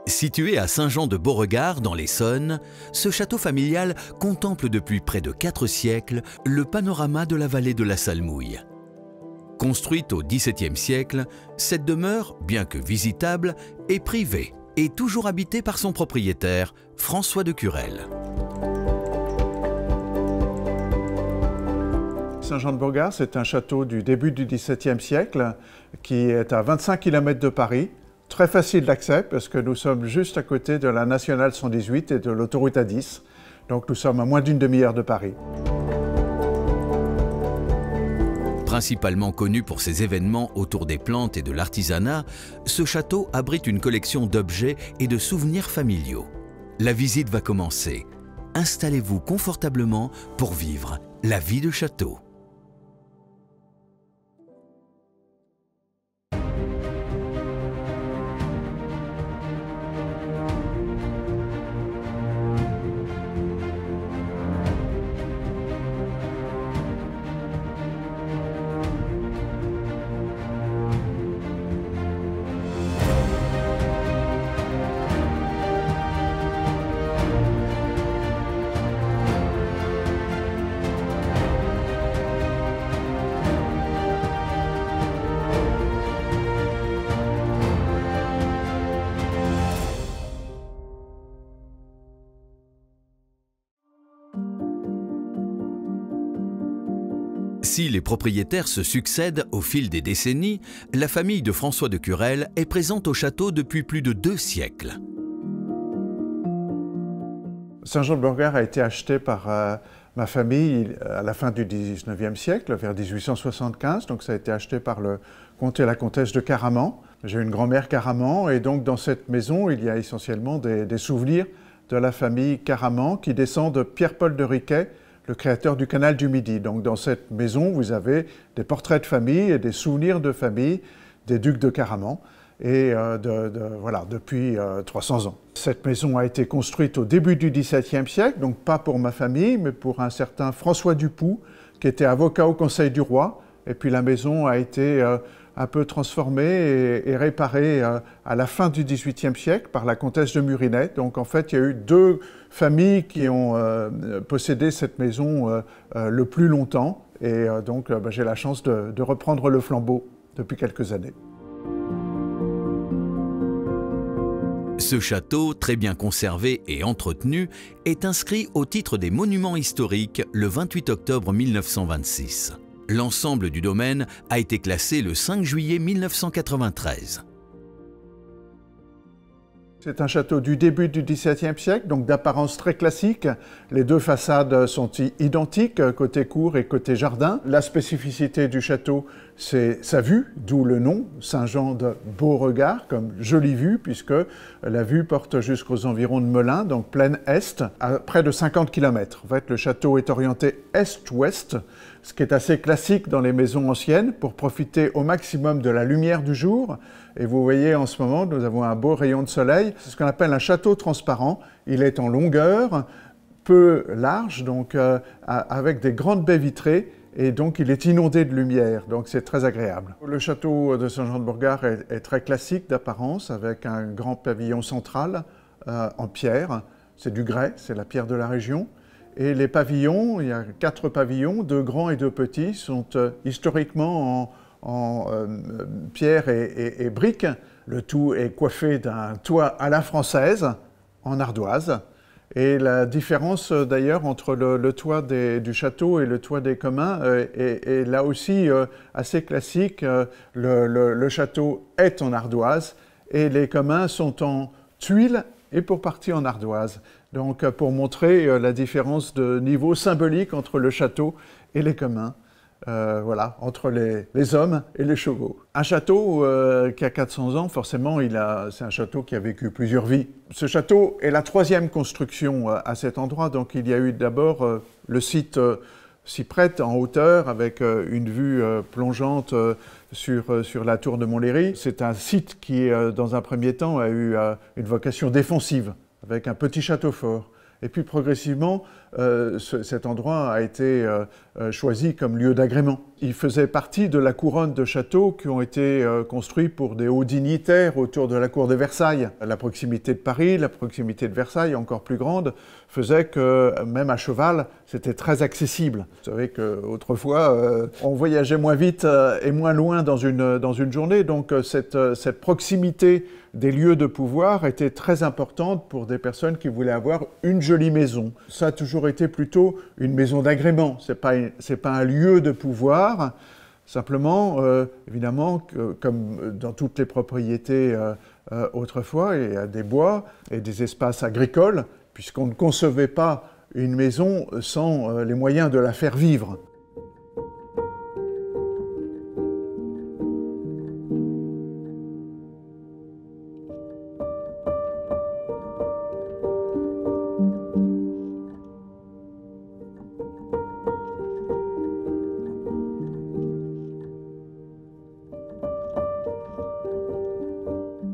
Situé à Saint-Jean-de-Beauregard, dans l'Essonne, ce château familial contemple depuis près de 4 siècles le panorama de la vallée de la Salmouille. Construite au XVIIe siècle, cette demeure, bien que visitable, est privée et toujours habitée par son propriétaire, François de Curelle. Saint-Jean-de-Beauregard, c'est un château du début du XVIIe siècle qui est à 25 km de Paris. Très facile d'accès parce que nous sommes juste à côté de la Nationale 118 et de l'autoroute A10. Donc nous sommes à moins d'une demi-heure de Paris. Principalement connu pour ses événements autour des plantes et de l'artisanat, ce château abrite une collection d'objets et de souvenirs familiaux. La visite va commencer. Installez-vous confortablement pour vivre la vie de château. Si les propriétaires se succèdent au fil des décennies, la famille de François de Curelle est présente au château depuis plus de 2 siècles. Saint-Jean-de-Beauregard a été acheté par ma famille à la fin du XIXe siècle, vers 1875. Donc ça a été acheté par le comte et la comtesse de Caraman. J'ai une grand-mère Caraman et donc dans cette maison, il y a essentiellement des souvenirs de la famille Caraman qui descend de Pierre-Paul de Riquet, le créateur du canal du Midi. Donc dans cette maison, vous avez des portraits de famille et des souvenirs de famille des ducs de Caraman, et voilà, depuis 300 ans. Cette maison a été construite au début du XVIIe siècle, donc pas pour ma famille, mais pour un certain François Dupoux, qui était avocat au Conseil du Roi, et puis la maison a été un peu transformée et réparée à la fin du XVIIIe siècle par la comtesse de Murinet. Donc en fait, il y a eu 2 familles qui ont possédé cette maison le plus longtemps, et donc j'ai la chance de reprendre le flambeau depuis quelques années. Ce château, très bien conservé et entretenu, est inscrit au titre des monuments historiques le 28 octobre 1926. L'ensemble du domaine a été classé le 5 juillet 1993. C'est un château du début du XVIIe siècle, donc d'apparence très classique. Les 2 façades sont identiques, côté cour et côté jardin. La spécificité du château, c'est sa vue, d'où le nom, Saint-Jean-de-Beauregard, comme jolie vue, puisque la vue porte jusqu'aux environs de Melun, donc plein est, à près de 50 km. En fait, le château est orienté est-ouest, ce qui est assez classique dans les maisons anciennes, pour profiter au maximum de la lumière du jour. Et vous voyez en ce moment, nous avons un beau rayon de soleil. C'est ce qu'on appelle un château transparent. Il est en longueur, peu large, donc avec des grandes baies vitrées, et donc il est inondé de lumière, donc c'est très agréable. Le château de Saint-Jean-de-Beauregard est très classique d'apparence, avec un grand pavillon central en pierre. C'est du grès, c'est la pierre de la région. Et les pavillons, il y a 4 pavillons, 2 grands et 2 petits, sont historiquement en pierre et briques. Le tout est coiffé d'un toit à la française, en ardoise. Et la différence d'ailleurs entre le toit du château et le toit des communs est là aussi assez classique. Le château est en ardoise et les communs sont en tuiles et pour partie en ardoise. Donc pour montrer la différence de niveau symbolique entre le château et les communs. Voilà, entre les hommes et les chevaux. Un château qui a 400 ans, forcément, c'est un château qui a vécu plusieurs vies. Ce château est la 3e construction à cet endroit. Donc il y a eu d'abord le site s'y prête en hauteur avec une vue plongeante sur la tour de Montlhéry. C'est un site qui, dans un premier temps, a eu une vocation défensive, avec un petit château fort. Et puis progressivement, cet endroit a été choisi comme lieu d'agrément. Il faisait partie de la couronne de châteaux qui ont été construits pour des hauts dignitaires autour de la cour de Versailles. La proximité de Paris, la proximité de Versailles, encore plus grande, faisait que même à cheval, c'était très accessible. Vous savez qu'autrefois, on voyageait moins vite et moins loin dans une journée, donc cette proximité des lieux de pouvoir était très importante pour des personnes qui voulaient avoir une jolie maison. Ça a toujours été plutôt une maison d'agrément, c'est pas un lieu de pouvoir. Simplement, évidemment, comme dans toutes les propriétés autrefois, il y a des bois et des espaces agricoles, puisqu'on ne concevait pas une maison sans les moyens de la faire vivre.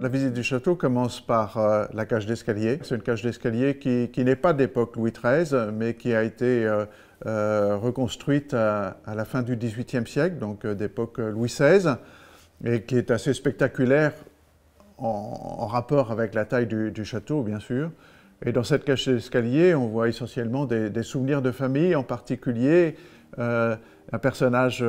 La visite du château commence par la cage d'escalier. C'est une cage d'escalier qui n'est pas d'époque Louis XIII, mais qui a été reconstruite à la fin du XVIIIe siècle, donc d'époque Louis XVI, et qui est assez spectaculaire en rapport avec la taille du château, bien sûr. Et dans cette cage d'escalier, on voit essentiellement des souvenirs de famille, en particulier un personnage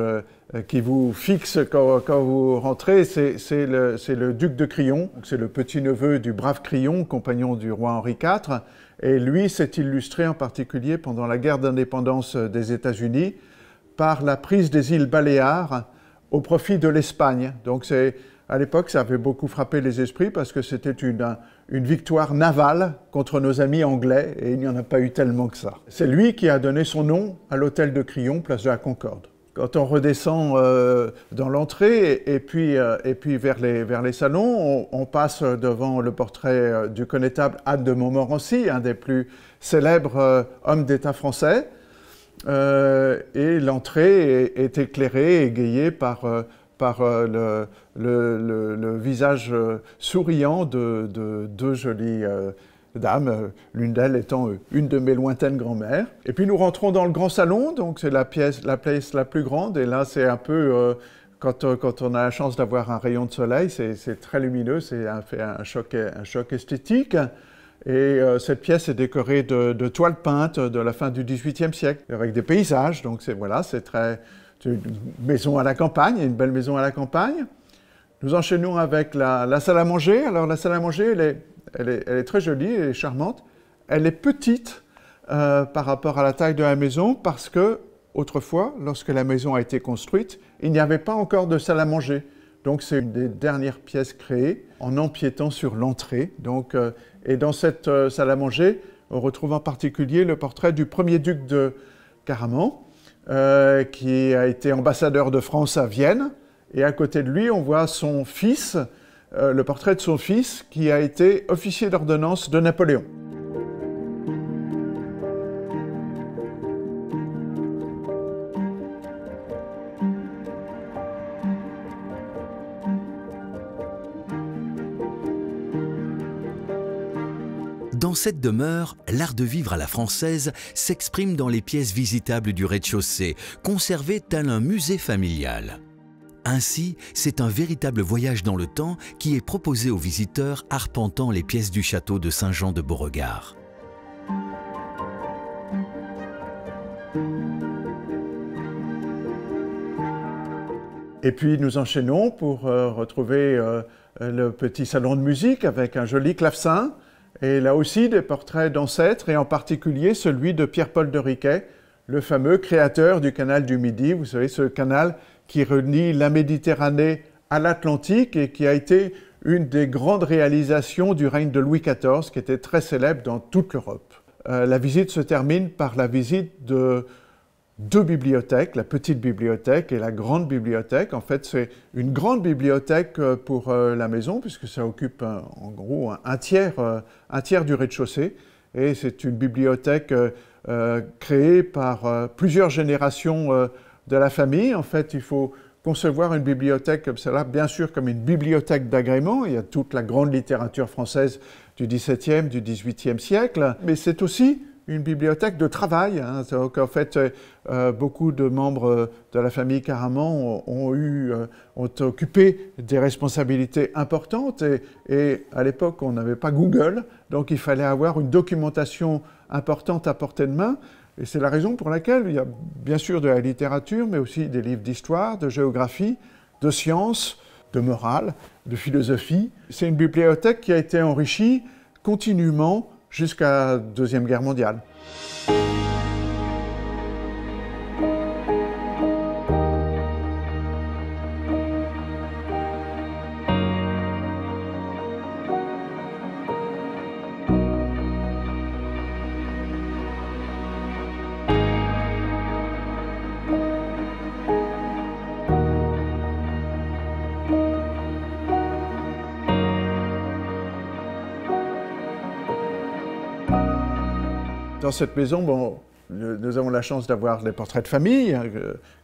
qui vous fixe quand vous rentrez, c'est le duc de Crillon. C'est le petit-neveu du brave Crillon, compagnon du roi Henri IV. Et lui s'est illustré en particulier pendant la guerre d'indépendance des États-Unis par la prise des îles Baléares au profit de l'Espagne. Donc à l'époque, ça avait beaucoup frappé les esprits parce que c'était une victoire navale contre nos amis anglais et il n'y en a pas eu tellement que ça. C'est lui qui a donné son nom à l'hôtel de Crillon, place de la Concorde. Quand on redescend dans l'entrée et puis vers les salons, on passe devant le portrait du connétable Anne de Montmorency, un des plus célèbres hommes d'État français. Et l'entrée est éclairée et égayée par le visage souriant de deux jolies dames, l'une d'elles étant une de mes lointaines grand-mères. Et puis nous rentrons dans le grand salon, donc c'est la pièce la plus grande, et là c'est un peu, quand on a la chance d'avoir un rayon de soleil, c'est très lumineux, c'est un choc esthétique. Et cette pièce est décorée de toiles peintes de la fin du XVIIIe siècle, avec des paysages, donc c'est une maison à la campagne, une belle maison à la campagne. Nous enchaînons avec la salle à manger. Alors la salle à manger, elle est très jolie, elle est charmante. Elle est petite par rapport à la taille de la maison parce que, autrefois, lorsque la maison a été construite, il n'y avait pas encore de salle à manger. Donc c'est une des dernières pièces créées en empiétant sur l'entrée. Et dans cette salle à manger, on retrouve en particulier le portrait du premier duc de Caraman, qui a été ambassadeur de France à Vienne. Et à côté de lui, on voit son fils, le portrait de son fils, qui a été officier d'ordonnance de Napoléon. Dans cette demeure, l'art de vivre à la française s'exprime dans les pièces visitables du rez-de-chaussée, conservées tel un musée familial. Ainsi, c'est un véritable voyage dans le temps qui est proposé aux visiteurs arpentant les pièces du château de Saint-Jean-de-Beauregard. Et puis nous enchaînons pour retrouver le petit salon de musique avec un joli clavecin. Et là aussi, des portraits d'ancêtres, et en particulier celui de Pierre-Paul de Riquet, le fameux créateur du canal du Midi. Vous savez, ce canal qui relie la Méditerranée à l'Atlantique et qui a été une des grandes réalisations du règne de Louis XIV, qui était très célèbre dans toute l'Europe. La visite se termine par la visite de deux bibliothèques, la petite bibliothèque et la grande bibliothèque. En fait, c'est une grande bibliothèque pour la maison, puisque ça occupe en gros un tiers du rez-de-chaussée. Et c'est une bibliothèque créé par plusieurs générations de la famille. En fait, il faut concevoir une bibliothèque comme celle-là, bien sûr comme une bibliothèque d'agrément. Il y a toute la grande littérature française du XVIIe, du XVIIIe siècle, mais c'est aussi une bibliothèque de travail. Donc, en fait, beaucoup de membres de la famille Caraman ont occupé des responsabilités importantes et à l'époque, on n'avait pas Google, donc il fallait avoir une documentation importante à portée de main. Et c'est la raison pour laquelle il y a bien sûr de la littérature, mais aussi des livres d'histoire, de géographie, de sciences, de morale, de philosophie. C'est une bibliothèque qui a été enrichie continuellement jusqu'à la Deuxième Guerre mondiale. Dans cette maison, bon, nous avons la chance d'avoir les portraits de famille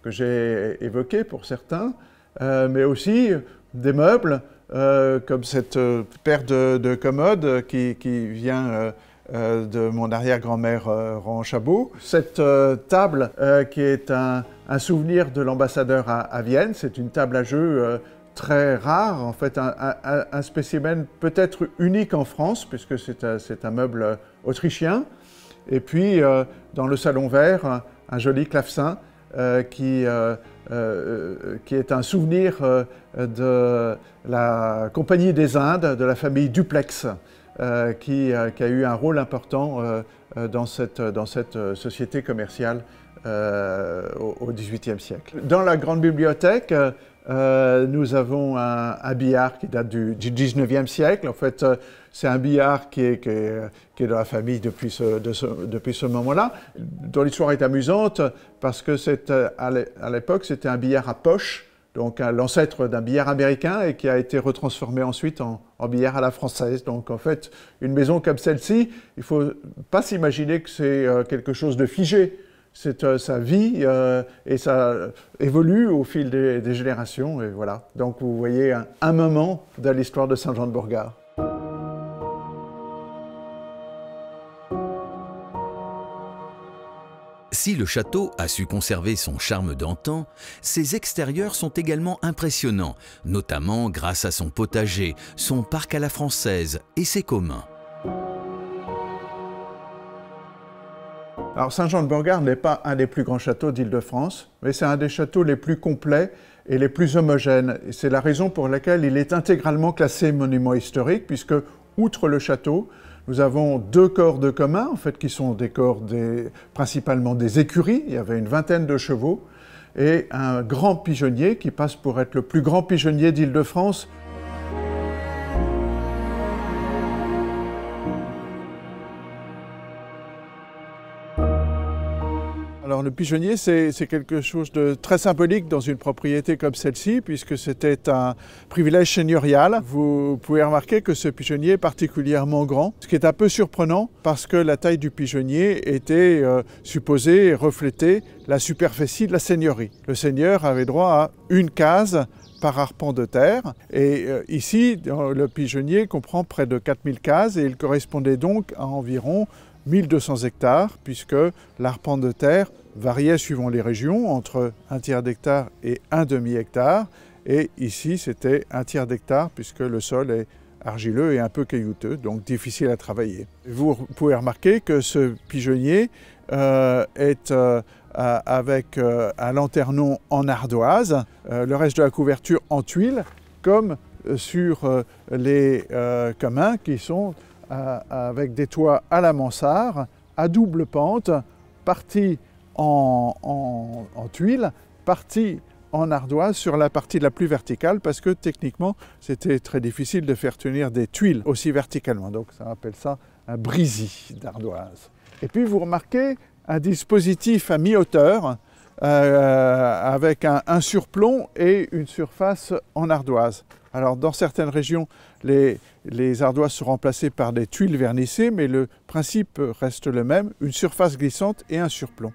que j'ai évoqués pour certains, mais aussi des meubles comme cette paire de commodes qui vient de mon arrière-grand-mère Rohan Chabot. Cette table qui est un souvenir de l'ambassadeur à Vienne, c'est une table à jeu très rare, en fait un spécimen peut-être unique en France puisque c'est un meuble autrichien. Et puis, dans le salon vert, un joli clavecin qui est un souvenir de la Compagnie des Indes, de la famille Duplex, qui a eu un rôle important dans cette société commerciale au XVIIIe siècle. Dans la grande bibliothèque, nous avons un billard qui date du XIXe siècle. En fait, c'est un billard qui est dans la famille depuis ce moment-là, dont l'histoire est amusante parce que à l'époque, c'était un billard à poche, donc l'ancêtre d'un billard américain et qui a été retransformé ensuite en billard à la française. Donc en fait, une maison comme celle-ci, il ne faut pas s'imaginer que c'est quelque chose de figé. Ça vit et ça évolue au fil des générations. Et voilà. Donc vous voyez un moment de l'histoire de Saint-Jean-de-Bourgard. Si le château a su conserver son charme d'antan, ses extérieurs sont également impressionnants, notamment grâce à son potager, son parc à la française et ses communs. Alors Saint-Jean-de-Bourgard n'est pas un des plus grands châteaux d'Île-de-France, mais c'est un des châteaux les plus complets et les plus homogènes. Et c'est la raison pour laquelle il est intégralement classé monument historique, puisque, outre le château, nous avons deux corps de communs, en fait, qui sont des corps principalement des écuries. Il y avait une vingtaine de chevaux, et un grand pigeonnier qui passe pour être le plus grand pigeonnier d'Île-de-France. Alors le pigeonnier, c'est quelque chose de très symbolique dans une propriété comme celle-ci, puisque c'était un privilège seigneurial. Vous pouvez remarquer que ce pigeonnier est particulièrement grand, ce qui est un peu surprenant parce que la taille du pigeonnier était supposée refléter la superficie de la seigneurie. Le seigneur avait droit à une case par arpent de terre. Et ici, le pigeonnier comprend près de 4000 cases et il correspondait donc à environ 1200 hectares, puisque l'arpent de terre variait suivant les régions, entre un tiers d'hectare et un demi-hectare. Et ici, c'était un tiers d'hectare, puisque le sol est argileux et un peu caillouteux, donc difficile à travailler. Vous pouvez remarquer que ce pigeonnier est avec un lanternon en ardoise, le reste de la couverture en tuile, comme sur les communs qui sont avec des toits à la mansarde, à double pente, partie en tuile, partie en ardoise sur la partie la plus verticale, parce que techniquement, c'était très difficile de faire tenir des tuiles aussi verticalement. Donc, ça appelle ça un brisy d'ardoise. Et puis, vous remarquez un dispositif à mi-hauteur avec un surplomb et une surface en ardoise. Alors dans certaines régions, les ardoises sont remplacées par des tuiles vernissées, mais le principe reste le même, une surface glissante et un surplomb.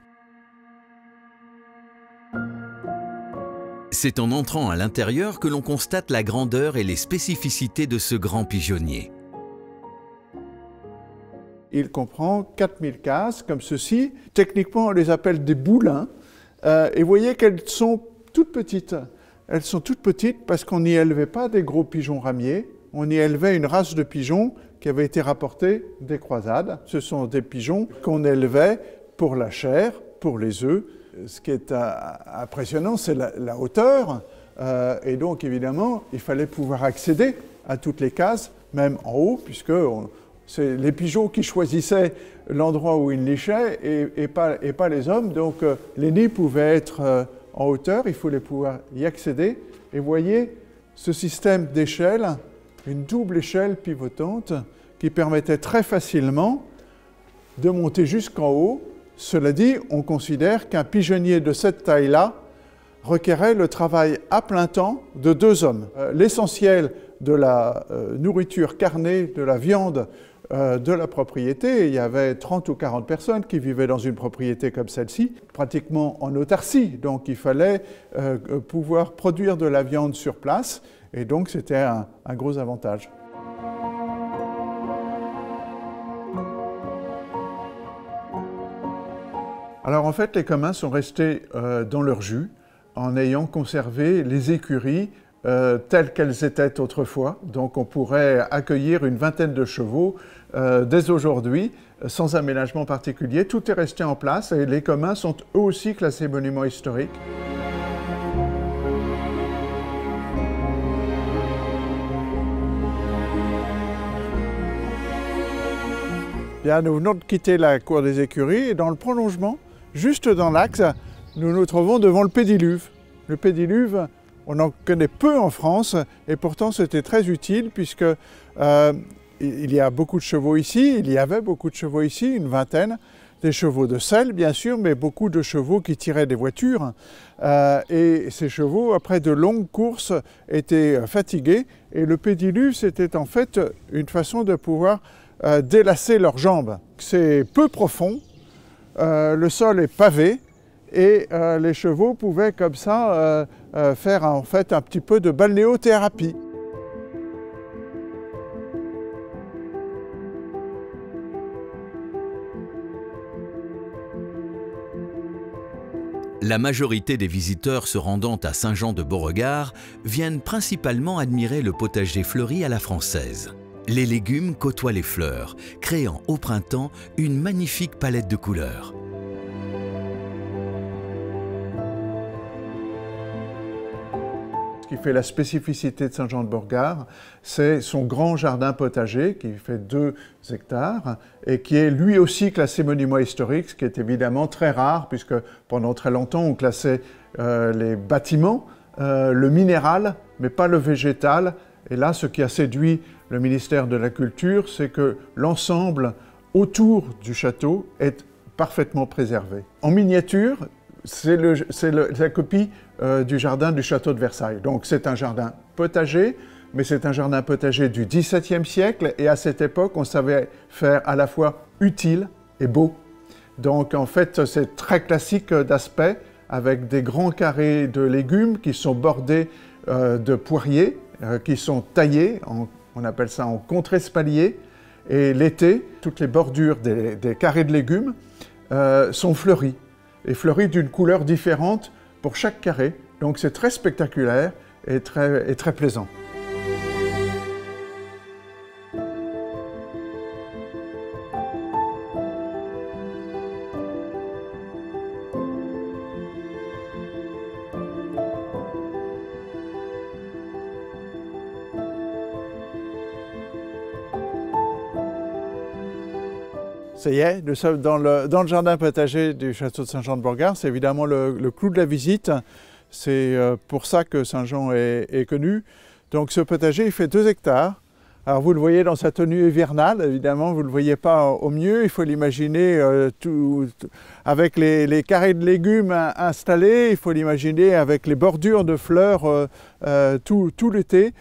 C'est en entrant à l'intérieur que l'on constate la grandeur et les spécificités de ce grand pigeonnier. Il comprend 4000 cases comme ceci. Techniquement, on les appelle des boulins. Et vous voyez qu'elles sont toutes petites. Elles sont toutes petites parce qu'on n'y élevait pas des gros pigeons ramiers. On y élevait une race de pigeons qui avait été rapportée des croisades. Ce sont des pigeons qu'on élevait pour la chair, pour les œufs. Ce qui est impressionnant, c'est la hauteur. Et donc, évidemment, il fallait pouvoir accéder à toutes les cases, même en haut, puisque c'est les pigeons qui choisissaient l'endroit où ils nichaient et pas les hommes. Donc, les nids pouvaient être en hauteur, il fallait pouvoir y accéder. Et vous voyez ce système d'échelle, une double échelle pivotante qui permettait très facilement de monter jusqu'en haut. Cela dit, on considère qu'un pigeonnier de cette taille-là requérait le travail à plein temps de 2 hommes. L'essentiel de la nourriture carnée, de la viande de la propriété, il y avait 30 ou 40 personnes qui vivaient dans une propriété comme celle-ci, pratiquement en autarcie. Donc il fallait pouvoir produire de la viande sur place et donc c'était un gros avantage. Alors en fait, les communs sont restés dans leur jus en ayant conservé les écuries telles qu'elles étaient autrefois. Donc on pourrait accueillir une vingtaine de chevaux dès aujourd'hui, sans aménagement particulier. Tout est resté en place et les communs sont eux aussi classés monuments historiques. Bien, nous venons de quitter la cour des écuries et dans le prolongement, juste dans l'axe, nous nous trouvons devant le pédiluve. Le pédiluve, on en connaît peu en France et pourtant c'était très utile puisque il y a beaucoup de chevaux ici, il y avait beaucoup de chevaux ici, une vingtaine, des chevaux de selle bien sûr, mais beaucoup de chevaux qui tiraient des voitures. Et ces chevaux, après de longues courses, étaient fatigués et le pédiluve c'était en fait une façon de pouvoir délasser leurs jambes. C'est peu profond, le sol est pavé et les chevaux pouvaient comme ça faire en fait un petit peu de balnéothérapie. La majorité des visiteurs se rendant à Saint-Jean-de-Beauregard viennent principalement admirer le potager fleuri à la française. Les légumes côtoient les fleurs, créant au printemps une magnifique palette de couleurs. Ce qui fait la spécificité de Saint-Jean-de-Beauregard, c'est son grand jardin potager qui fait 2 hectares et qui est lui aussi classé monument historique, ce qui est évidemment très rare puisque pendant très longtemps on classait les bâtiments, le minéral, mais pas le végétal. Et là, ce qui a séduit le ministère de la Culture, c'est que l'ensemble autour du château est parfaitement préservé. En miniature, c'est la copie du jardin du château de Versailles. Donc c'est un jardin potager, mais c'est un jardin potager du XVIIe siècle et à cette époque, on savait faire à la fois utile et beau. Donc en fait, c'est très classique d'aspect avec des grands carrés de légumes qui sont bordés de poiriers, qui sont taillés, on appelle ça en contre-espalier. Et l'été, toutes les bordures des carrés de légumes sont fleuries. Et fleuries d'une couleur différente pour chaque carré. Donc c'est très spectaculaire et très plaisant. Ça y est, nous sommes dans le jardin potager du château de Saint-Jean-de-Beauregard. C'est évidemment le clou de la visite. C'est pour ça que Saint-Jean est connu. Donc ce potager, il fait 2 hectares. Alors vous le voyez dans sa tenue hivernale, évidemment, vous ne le voyez pas au mieux. Il faut l'imaginer avec les carrés de légumes installés. Il faut l'imaginer avec les bordures de fleurs tout l'été.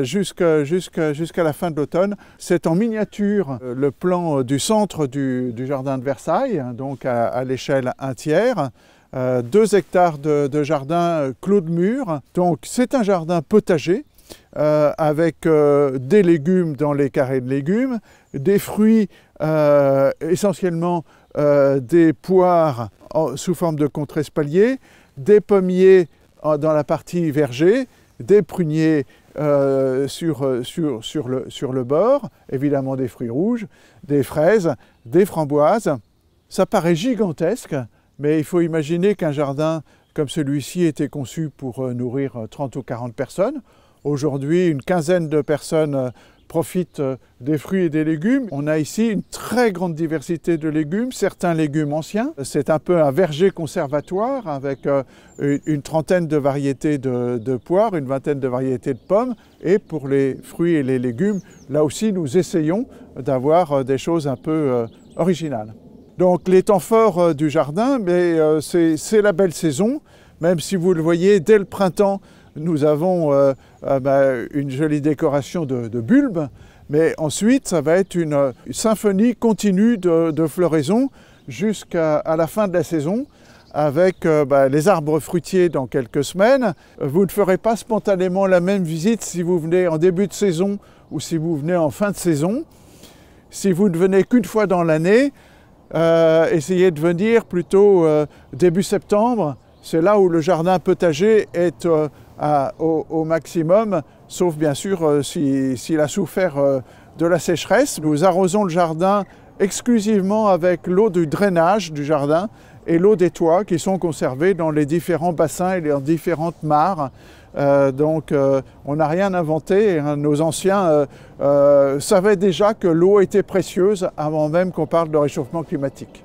jusqu'à la fin de l'automne. C'est en miniature le plan du centre du jardin de Versailles, donc à l'échelle 1/3. 2 hectares de jardin clos de mur. Donc c'est un jardin potager avec des légumes dans les carrés de légumes, des fruits essentiellement des poires sous forme de contre-espalier, des pommiers dans la partie verger, des pruniers sur le bord, évidemment des fruits rouges, des fraises, des framboises. Ça paraît gigantesque, mais il faut imaginer qu'un jardin comme celui-ci était conçu pour nourrir 30 ou 40 personnes. Aujourd'hui, une quinzaine de personnes profitent des fruits et des légumes. On a ici une très grande diversité de légumes, certains légumes anciens. C'est un peu un verger conservatoire avec une trentaine de variétés de poires, une vingtaine de variétés de pommes. Et pour les fruits et les légumes, là aussi, nous essayons d'avoir des choses un peu originales. Donc les temps forts du jardin, c'est la belle saison, même si vous le voyez, dès le printemps, nous avons une jolie décoration de bulbes, mais ensuite ça va être une symphonie continue de floraison jusqu'à la fin de la saison, avec les arbres fruitiers dans quelques semaines. Vous ne ferez pas spontanément la même visite si vous venez en début de saison ou si vous venez en fin de saison. Si vous ne venez qu'une fois dans l'année, essayez de venir plutôt début septembre. C'est là où le jardin potager est au maximum, sauf bien sûr s'il a souffert de la sécheresse. Nous arrosons le jardin exclusivement avec l'eau du drainage du jardin et l'eau des toits qui sont conservées dans les différents bassins et les différentes mares. Donc on n'a rien inventé, hein. Nos anciens savaient déjà que l'eau était précieuse avant même qu'on parle de réchauffement climatique.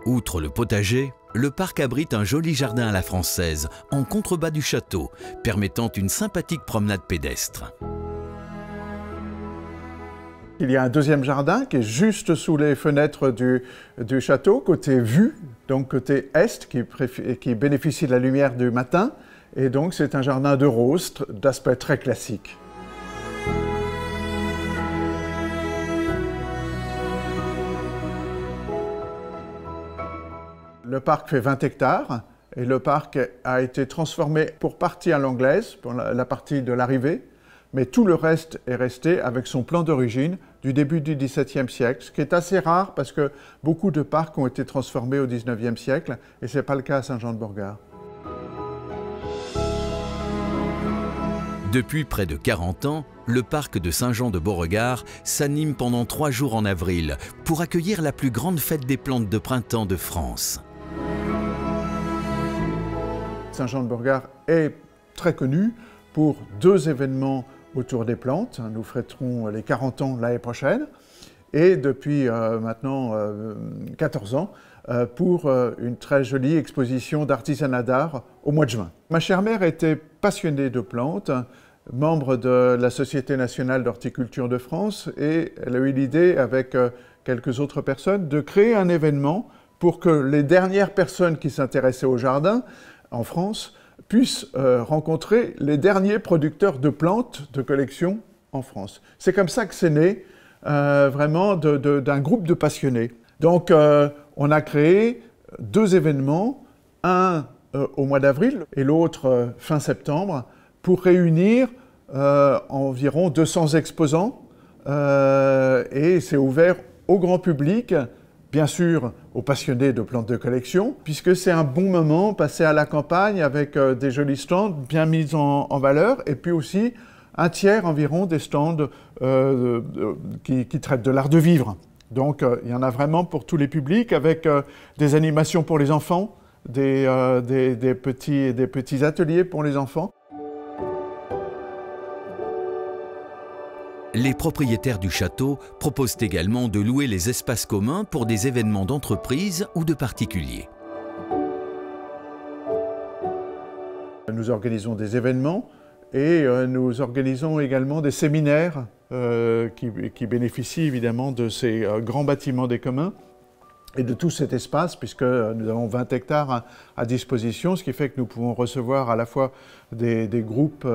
Outre le potager, le parc abrite un joli jardin à la française, en contrebas du château, permettant une sympathique promenade pédestre. Il y a un deuxième jardin qui est juste sous les fenêtres du château, côté vue, donc côté est, qui bénéficie de la lumière du matin. Et donc c'est un jardin de roses, d'aspect très classique. Le parc fait 20 hectares et le parc a été transformé pour partie à l'anglaise, pour la partie de l'arrivée, mais tout le reste est resté avec son plan d'origine du début du XVIIe siècle, ce qui est assez rare parce que beaucoup de parcs ont été transformés au XIXe siècle et ce n'est pas le cas à Saint-Jean-de-Borgard. Depuis près de 40 ans, le parc de Saint-Jean-de-Beauregard s'anime pendant 3 jours en avril pour accueillir la plus grande fête des plantes de printemps de France. Saint-Jean-de-Borgard est très connu pour 2 événements autour des plantes. Nous fêterons les 40 ans l'année prochaine et depuis maintenant 14 ans pour une très jolie exposition d'artisanat d'art au mois de juin. Ma chère mère était passionnée de plantes, membre de la Société nationale d'horticulture de France, et elle a eu l'idée avec quelques autres personnes de créer un événement pour que les dernières personnes qui s'intéressaient au jardin en France puissent rencontrer les derniers producteurs de plantes de collection en France. C'est comme ça que c'est né vraiment d'un groupe de passionnés. Donc on a créé 2 événements, un au mois d'avril et l'autre fin septembre, pour réunir environ 200 exposants et c'est ouvert au grand public, bien sûr aux passionnés de plantes de collection, puisque c'est un bon moment passé à la campagne avec des jolis stands bien mis en valeur, et puis aussi un tiers environ des stands qui traitent de l'art de vivre. Donc il y en a vraiment pour tous les publics, avec des animations pour les enfants, des petits ateliers pour les enfants. Les propriétaires du château proposent également de louer les espaces communs pour des événements d'entreprise ou de particuliers. Nous organisons des événements et nous organisons également des séminaires qui bénéficient évidemment de ces grands bâtiments des communs. et de tout cet espace, puisque nous avons 20 hectares à disposition, ce qui fait que nous pouvons recevoir à la fois des groupes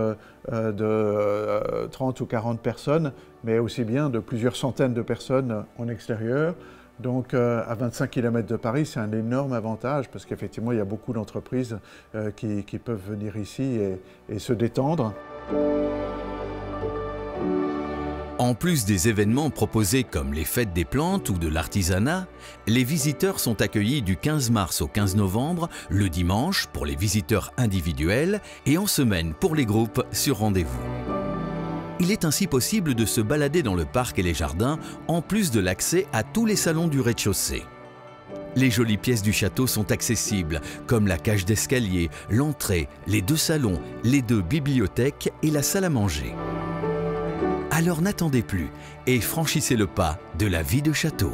de 30 ou 40 personnes, mais aussi bien de plusieurs centaines de personnes en extérieur. Donc à 25 km de Paris, c'est un énorme avantage, parce qu'effectivement, il y a beaucoup d'entreprises qui peuvent venir ici et se détendre. En plus des événements proposés comme les fêtes des plantes ou de l'artisanat, les visiteurs sont accueillis du 15 mars au 15 novembre, le dimanche pour les visiteurs individuels et en semaine pour les groupes sur rendez-vous. Il est ainsi possible de se balader dans le parc et les jardins, en plus de l'accès à tous les salons du rez-de-chaussée. Les jolies pièces du château sont accessibles, comme la cage d'escalier, l'entrée, les 2 salons, les 2 bibliothèques et la salle à manger. Alors n'attendez plus et franchissez le pas de la vie de château.